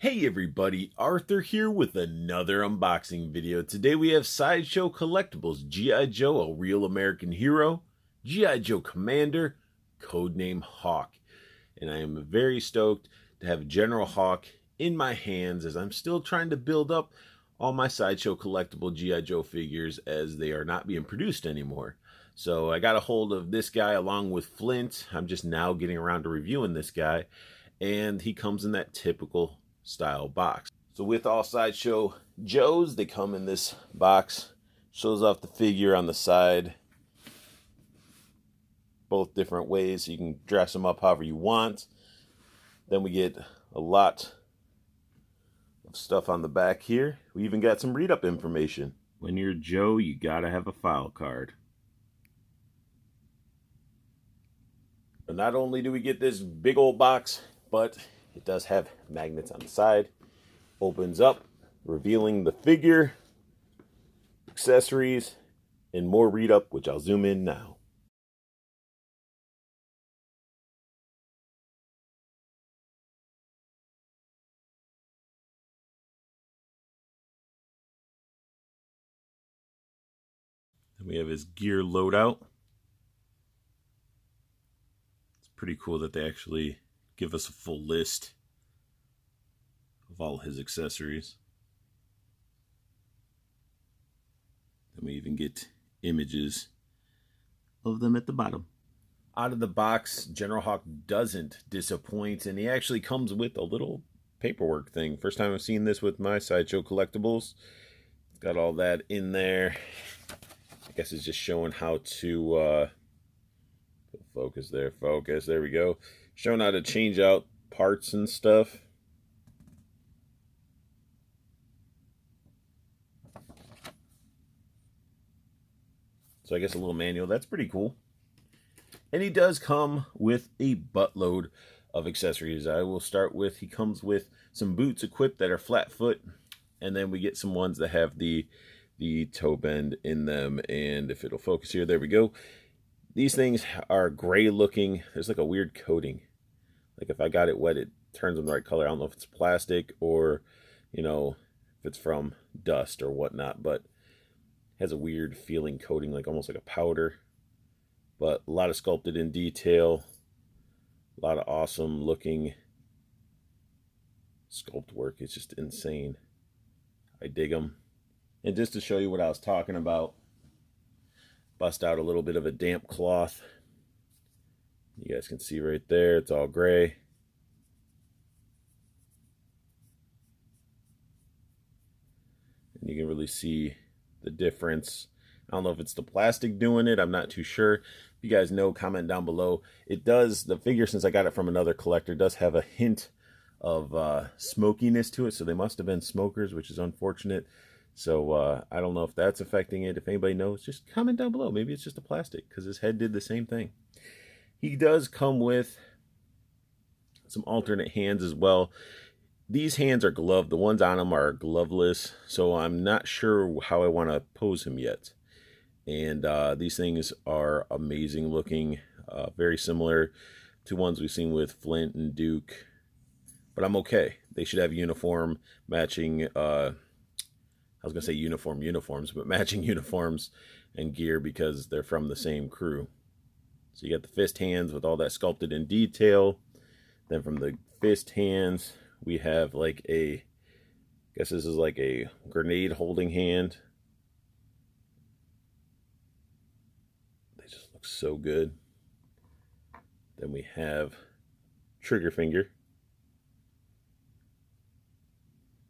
Hey everybody, Arthur here with another unboxing video. Today we have Sideshow Collectibles, G.I. Joe, a real American hero, G.I. Joe Commander, codename Hawk. And I am very stoked to have General Hawk in my hands as I'm still trying to build up all my Sideshow Collectible G.I. Joe figures as they are not being produced anymore. So I got a hold of this guy along with Flint. I'm just now getting around to reviewing this guy. And he comes in that typical style box. So with all Sideshow Joes, they come in this box. Shows off the figure on the side, both different ways, so you can dress them up however you want. Then we get a lot of stuff on the back here. We even got some read-up information. When you're Joe, you gotta have a file card. But not only do we get this big old box, but it does have magnets on the side. Opens up, revealing the figure, accessories, and more read-up, which I'll zoom in now. Then we have his gear loadout. It's pretty cool that they actually give us a full list of all his accessories. Then we even get images of them at the bottom. Out of the box, General Hawk doesn't disappoint, and he actually comes with a little paperwork thing. First time I've seen this with my Sideshow Collectibles. It's got all that in there. I guess it's just showing how to focus there, focus, there we go. Showing how to change out parts and stuff. So I guess a little manual, that's pretty cool. And he does come with a buttload of accessories. I will start with, he comes with some boots equipped that are flat foot, and then we get some ones that have the toe bend in them. And if it'll focus here, there we go. These things are gray looking. There's like a weird coating. Like if I got it wet, it turns them the right color. I don't know if it's plastic or, you know, if it's from dust or whatnot, but it has a weird feeling coating, like almost like a powder. But a lot of sculpted in detail. A lot of awesome looking sculpt work. It's just insane. I dig them. And just to show you what I was talking about, bust out a little bit of a damp cloth. You guys can see right there, it's all gray. And you can really see the difference. I don't know if it's the plastic doing it, I'm not too sure. If you guys know, comment down below. It does, the figure, since I got it from another collector, does have a hint of smokiness to it, so they must have been smokers, which is unfortunate. So I don't know if that's affecting it. If anybody knows, just comment down below. Maybe it's just a plastic, because his head did the same thing. He does come with some alternate hands as well. These hands are gloved. The ones on him are gloveless, so I'm not sure how I want to pose him yet. And these things are amazing looking, very similar to ones we've seen with Flint and Duke. But I'm okay. They should have uniform matching, I was going to say uniforms, but matching uniforms and gear because they're from the same crew. So you got the fist hands with all that sculpted in detail. Then from the fist hands, we have like a, I guess this is like a grenade holding hand. They just look so good. Then we have trigger finger.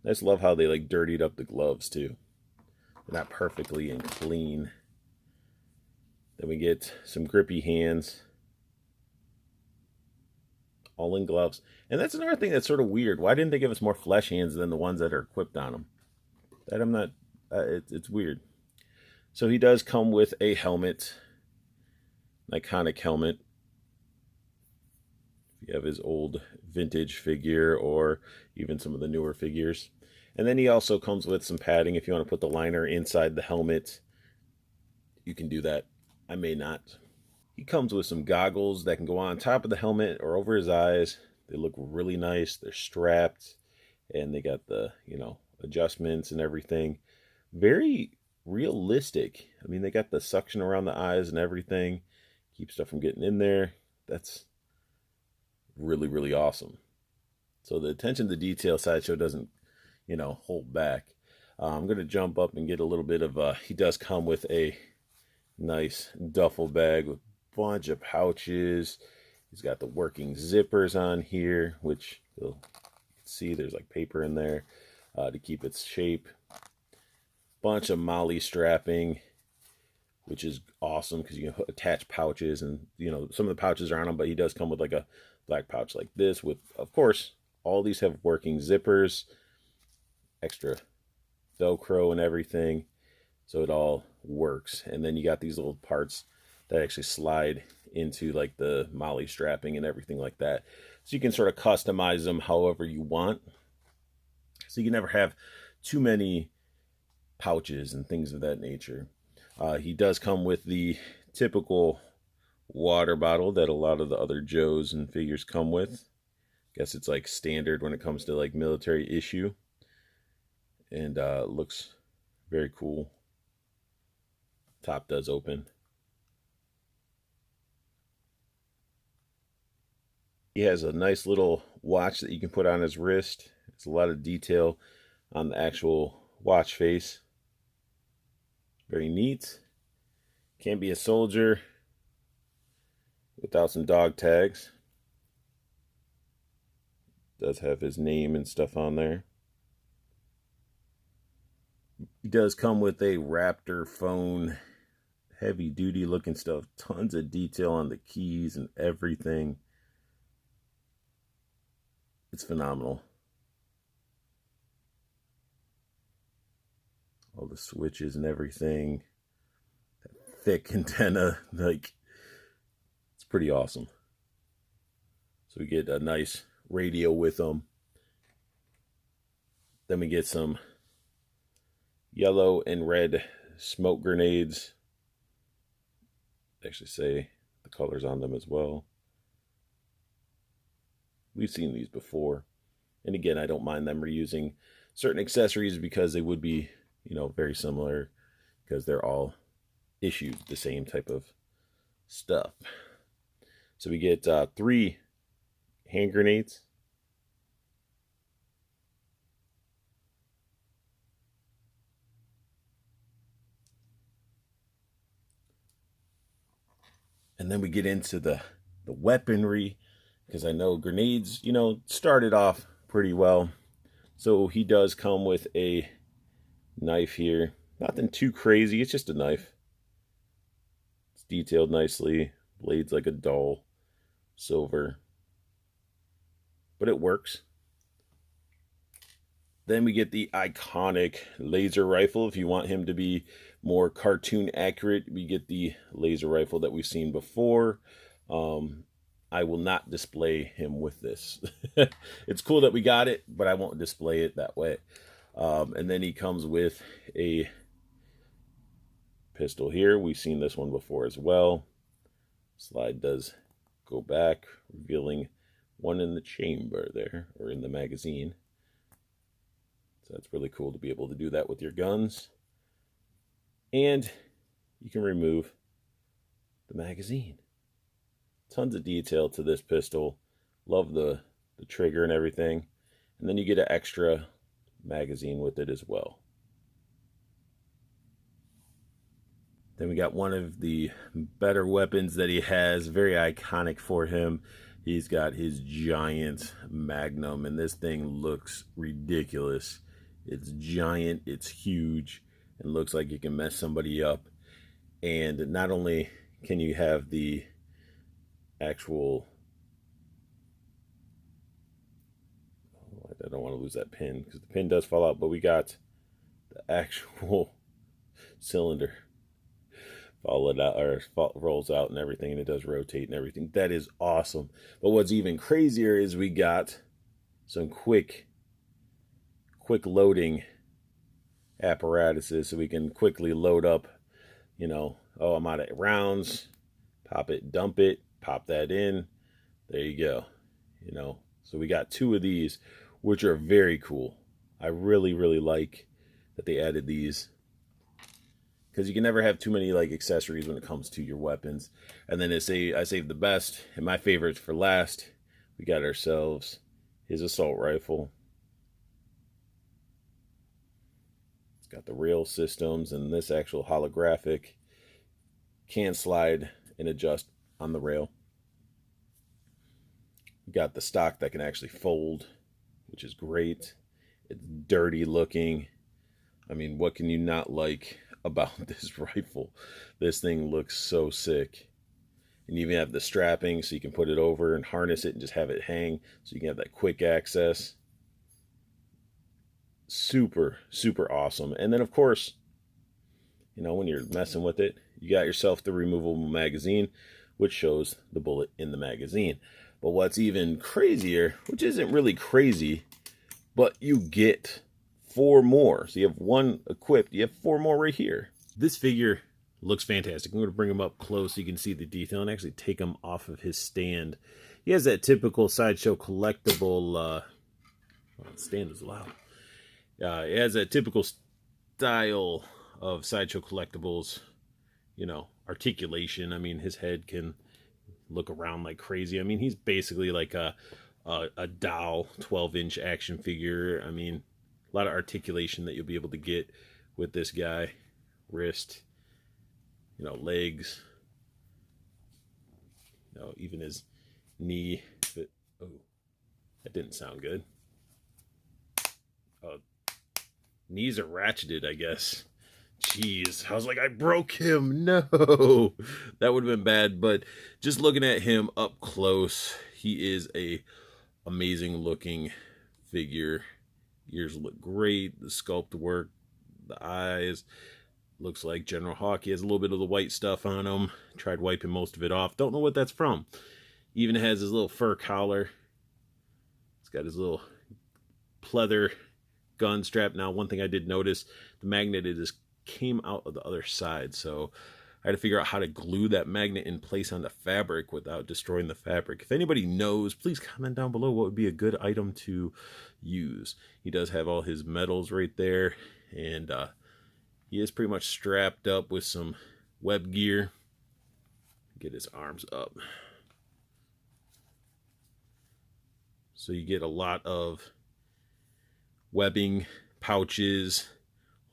I just love how they like dirtied up the gloves too. They're not perfectly and clean. Then we get some grippy hands. All in gloves. And that's another thing that's sort of weird. Why didn't they give us more flesh hands than the ones that are equipped on them? That I'm not, it's weird. So he does come with a helmet. An iconic helmet. You have his old vintage figure or even some of the newer figures. And then he also comes with some padding. If you want to put the liner inside the helmet, you can do that. I may not. He comes with some goggles that can go on top of the helmet or over his eyes. They look really nice. They're strapped. And they got the, adjustments and everything. Very realistic. I mean, they got the suction around the eyes and everything. Keep stuff from getting in there. That's really, really awesome. So the attention to detail Sideshow doesn't, hold back. I'm going to jump up and get a little bit of, he does come with a nice duffel bag with a bunch of pouches. He's got the working zippers on here, which you'll see there's like paper in there to keep its shape. Bunch of MOLLE strapping, which is awesome because you can attach pouches, and some of the pouches are on them, but he does come with like a black pouch like this with, of course, all these have working zippers, extra Velcro and everything, so it all works. And then you got these little parts that actually slide into like the MOLLE strapping and everything like that, so you can sort of customize them however you want, so you can never have too many pouches and things of that nature. He does come with the typical water bottle that a lot of the other Joes and figures come with. Guess it's like standard when it comes to like military issue, and looks very cool. Top does open. He has a nice little watch that you can put on his wrist. It's a lot of detail on the actual watch face. Very neat. Can't be a soldier without some dog tags. Does have his name and stuff on there. He does come with a Raptor phone. Heavy duty looking stuff. Tons of detail on the keys and everything. It's phenomenal. All the switches and everything. That thick antenna. Like, it's pretty awesome. So we get a nice radio with them. Then we get some yellow and red smoke grenades. They actually say the colors on them as well. We've seen these before. And again, I don't mind them reusing certain accessories because they would be, very similar, because they're all issued the same type of stuff. So we get 3 hand grenades. And then we get into the weaponry, because I know grenades, started off pretty well. So he does come with a knife here. Nothing too crazy. It's just a knife. It's detailed nicely. Blades like a dull silver. But it works. Then we get the iconic laser rifle. If you want him to be more cartoon accurate, we get the laser rifle that we've seen before. I will not display him with this. It's cool that we got it, but I won't display it that way. And then he comes with a pistol here. We've seen this one before as well. Slide does go back, revealing one in the chamber there, or in the magazine. So that's really cool to be able to do that with your guns. And you can remove the magazine. Tons of detail to this pistol. Love the trigger and everything. And then you get an extra magazine with it as well. Then we got one of the better weapons that he has, very iconic for him. He's got his giant Magnum, and this thing looks ridiculous. It's giant, it's huge, and looks like you can mess somebody up. And not only can you have the actual, I don't want to lose that pin because the pin does fall out, but we got the actual cylinder rolls out and everything, and it does rotate and everything. That is awesome. But what's even crazier is we got some quick loading apparatuses, so we can quickly load up, oh, I'm out of rounds, pop it, dump it, pop that in, there you go. So we got 2 of these, which are very cool. I really, really like that they added these, because you can never have too many like accessories when it comes to your weapons. And then I saved the best, and my favorites for last. We got ourselves his assault rifle. It's got the rail systems and this actual holographic. Can slide and adjust on the rail. We got the stock that can actually fold, which is great. It's dirty looking. I mean, what can you not like about this rifle? This thing looks so sick. And you even have the strapping so you can put it over and harness it and just have it hang so you can have that quick access. Super, super awesome. And then of course, you know, when you're messing with it, you got yourself the removable magazine, which shows the bullet in the magazine. But what's even crazier, which isn't really crazy, but you get 4 more. So you have 1 equipped, you have 4 more right here. This figure looks fantastic. I'm going to bring him up close so you can see the detail and actually take him off of his stand. He has that typical Sideshow Collectible, stand is loud. It has that typical style of Sideshow Collectibles, you know, articulation. I mean, his head can look around like crazy. I mean, he's basically like a Dow 12-inch action figure. I mean, a lot of articulation that you'll be able to get with this guy. Wrist, you know, legs, you know, even his knee. But, oh, that didn't sound good. Knees are ratcheted, I guess. Jeez, I was like, I broke him. No, that would have been bad. But just looking at him up close, he is a amazing looking figure. Ears look great. The sculpt work, the eyes. Looks like General Hawk. He has a little bit of the white stuff on him. Tried wiping most of it off. Don't know what that's from. Even has his little fur collar. It's got his little pleather gun strap. Now, one thing I did notice, the magnet just came out of the other side. So I had to figure out how to glue that magnet in place on the fabric without destroying the fabric. If anybody knows, please comment down below what would be a good item to use. He does have all his medals right there. And he is pretty much strapped up with some web gear. Get his arms up. So you get a lot of webbing, pouches,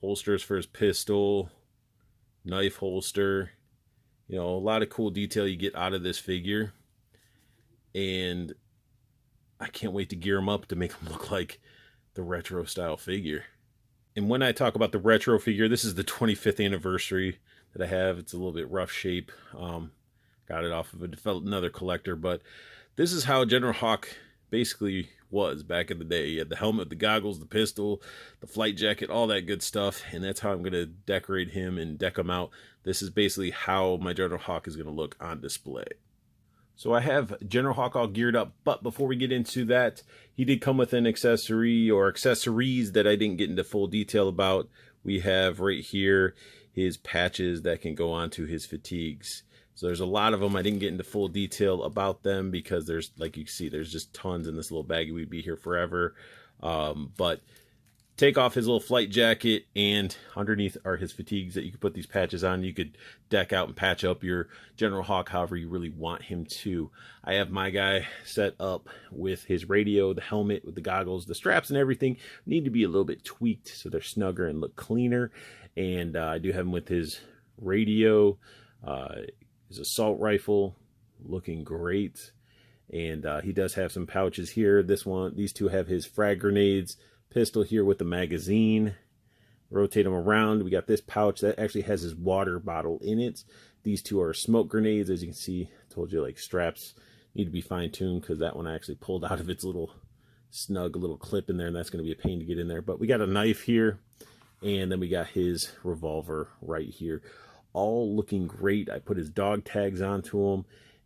holsters for his pistol, knife holster. You know, a lot of cool detail you get out of this figure. And I can't wait to gear him up to make him look like the retro style figure. And when I talk about the retro figure, this is the 25th anniversary that I have. It's a little bit rough shape. Got it off of another collector. But this is how General Hawk basically was back in the day. He had the helmet, the goggles, the pistol, the flight jacket, all that good stuff. And that's how I'm going to decorate him and deck him out. This is basically how my General Hawk is going to look on display. So I have General Hawk all geared up, but before we get into that, he did come with an accessory or accessories that I didn't get into full detail about. We have right here his patches that can go onto his fatigues. So there's a lot of them. I didn't get into full detail about them because there's, like you can see, there's just tons in this little baggie. We'd be here forever. But take off his little flight jacket, and underneath are his fatigues that you could put these patches on. You could deck out and patch up your General Hawk however you really want him to. I have my guy set up with his radio, the helmet, with the goggles, the straps and everything need to be a little bit tweaked so they're snugger and look cleaner. And I do have him with his radio, his assault rifle, looking great. And he does have some pouches here. These two have his frag grenades, pistol here with the magazine. Rotate them around. We got this pouch that actually has his water bottle in it. These two are smoke grenades. As you can see, I told you, like, straps need to be fine-tuned because that one I actually pulled out of its little snug little clip in there, and that's going to be a pain to get in there. But we got a knife here, and then we got his revolver right here. All looking great. I put his dog tags onto him,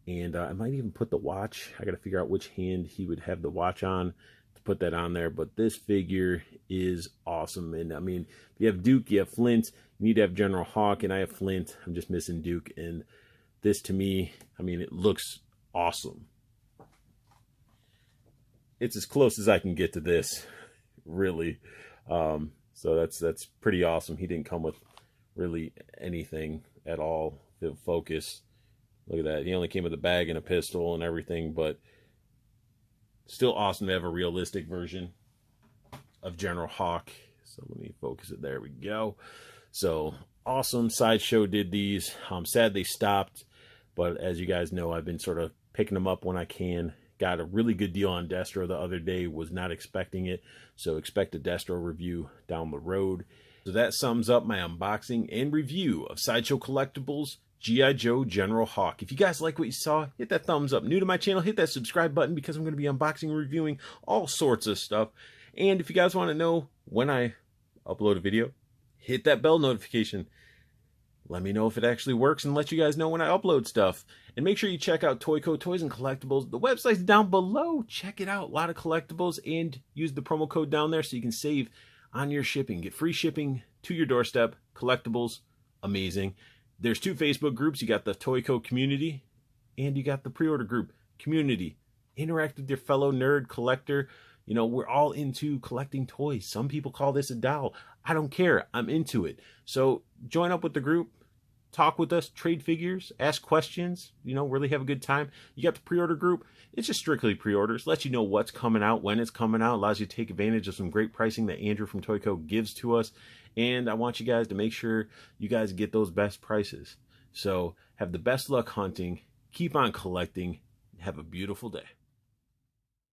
and I might even put the watch. I got to figure out which hand he would have the watch on to put that on there. But this figure is awesome. And I mean, if you have Duke, you have Flint. You need to have General Hawk, and I have Flint. I'm just missing Duke. And this, to me, I mean, it looks awesome. it's as close as I can get to this, really. So that's pretty awesome. He didn't come with really anything at all to focus. Look at that. He only came with a bag and a pistol and everything, but still awesome to have a realistic version of General Hawk. So let me focus it. There we go. So awesome. Sideshow did these. I'm sad they stopped, but as you guys know, I've been sort of picking them up when I can. Got a really good deal on Destro the other day. Was not expecting it. So expect a Destro review down the road. So that sums up my unboxing and review of Sideshow Collectibles G.I. Joe General Hawk. If you guys like what you saw, hit that thumbs up. New to my channel, hit that subscribe button because I'm going to be unboxing and reviewing all sorts of stuff. And if you guys want to know when I upload a video, hit that bell notification. Let me know if it actually works and let you guys know when I upload stuff. And make sure you check out Toyco Toys and Collectibles. The website's down below. Check it out. A lot of collectibles, and use the promo code down there so you can save on your shipping. Get free shipping to your doorstep. Collectibles, amazing. There's 2 Facebook groups. You got the Toyco community and you got the pre-order group. Community. Interact with your fellow nerd collector. You know, we're all into collecting toys. Some people call this a doll. I don't care. I'm into it. So join up with the group. Talk with us. Trade figures. Ask questions. You know, really have a good time. You got the pre-order group. It's just strictly pre-orders. Lets you know what's coming out, when it's coming out. Allows you to take advantage of some great pricing that Andrew from Toyco gives to us. And I want you guys to make sure you guys get those best prices. So have the best luck hunting. Keep on collecting. Have a beautiful day.